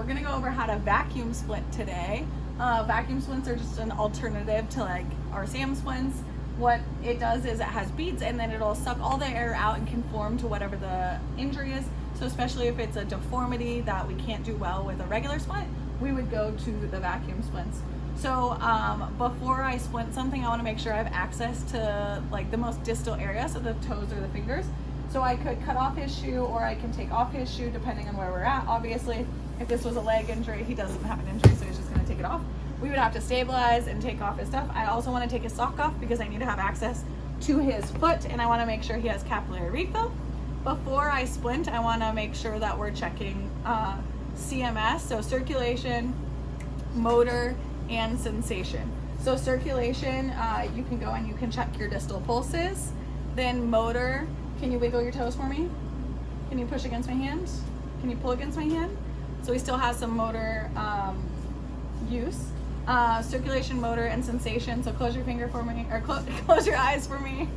gonna go over how to vacuum splint today. Vacuum splints are just an alternative to like our SAM splints. What it does is it has beads and then it'll suck all the air out and conform to whatever the injury is. So especially if it's a deformity that we can't do well with a regular splint, we would go to the vacuum splints. So before I splint something, I want to make sure I have access to like the most distal area, so the toes or the fingers. So I could cut off his shoe or I can take off his shoe depending on where we're at. Obviously, if this was a leg injury, he doesn't have an injury, so he's just going to take it off. We would have to stabilize and take off his stuff. I also want to take his sock off because I need to have access to his foot and I want to make sure he has capillary refill. Before I splint, I want to make sure that we're checking CMS, so circulation, motor, and sensation. So circulation, you can go and you can check your distal pulses. Then motor, can you wiggle your toes for me? Can you push against my hand? Can you pull against my hand? So he still has some motor use. Circulation, motor, and sensation. So close your finger for me, or close your eyes for me.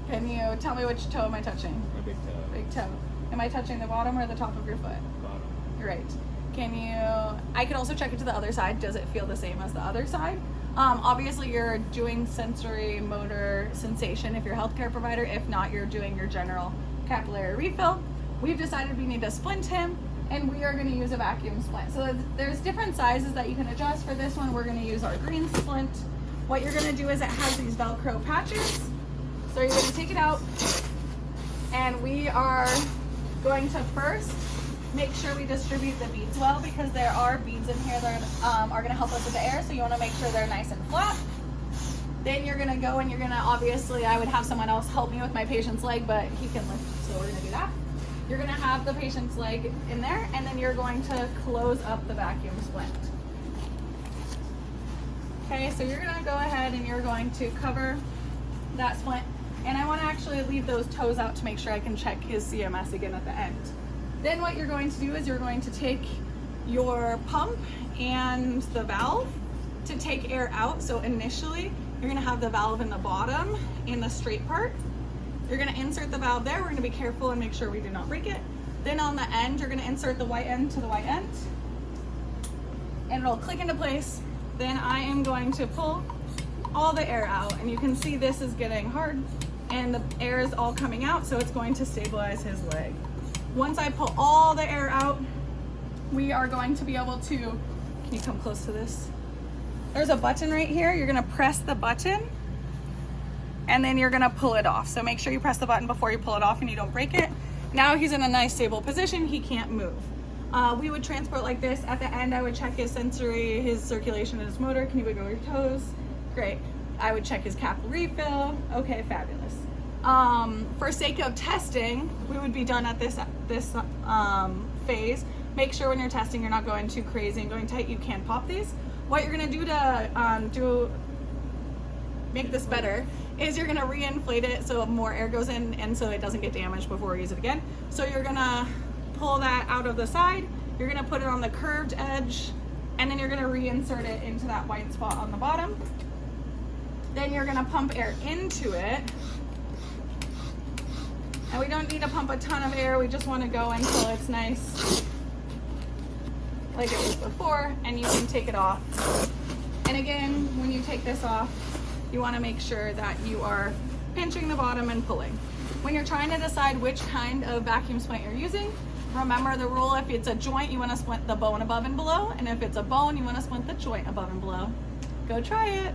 Can you tell me which toe am I touching? My big toe. Big toe. Am I touching the bottom or the top of your foot? Bottom. Great. Can you, I can also check it to the other side. Does it feel the same as the other side? Obviously you're doing sensory, motor, sensation if you're a healthcare provider. If not, you're doing your general capillary refill. We've decided we need to splint him and we are going to use a vacuum splint. So there's different sizes that you can adjust. For this one, we're going to use our green splint. What you're going to do is it has these Velcro patches. So you're going to take it out and we are going to first make sure we distribute the beads well because there are beads in here that are going to help us with the air. So you want to make sure they're nice and flat. Then you're going to go and you're going to, obviously I would have someone else help me with my patient's leg, but he can lift. So we're going to do that. You're going to have the patient's leg in there and then you're going to close up the vacuum splint. Okay, so you're going to go ahead and you're going to cover that splint. And I want to actually leave those toes out to make sure I can check his CMS again at the end. Then what you're going to do is you're going to take your pump and the valve to take air out. So initially, you're going to have the valve in the bottom in the straight part. You're going to insert the valve there. We're going to be careful and make sure we do not break it. Then on the end, you're going to insert the white end to the white end. And it'll click into place. Then I am going to pull all the air out. And you can see this is getting hard. And the air is all coming out, so it's going to stabilize his leg. Once I pull all the air out, we are going to be able to, can you come close to this? There's a button right here. You're going to press the button and then you're going to pull it off. So make sure you press the button before you pull it off and you don't break it. Now he's in a nice stable position. He can't move. We would transport like this. At the end, I would check his sensory, his circulation, and his motor. Can you wiggle your toes? Great. I would check his capillary refill. Okay, fabulous. For sake of testing, we would be done at this phase. Make sure when you're testing, you're not going too crazy and going tight. You can pop these. What you're going to do to make this better is you're going to re-inflate it so more air goes in and so it doesn't get damaged before we use it again. So you're going to pull that out of the side. You're going to put it on the curved edge and then you're going to reinsert it into that white spot on the bottom. Then you're going to pump air into it. And we don't need to pump a ton of air. We just want to go until it's nice like it was before, and you can take it off. And again, when you take this off, you want to make sure that you are pinching the bottom and pulling. When you're trying to decide which kind of vacuum splint you're using, remember the rule: if it's a joint, you want to splint the bone above and below, and if it's a bone, you want to splint the joint above and below. Go try it.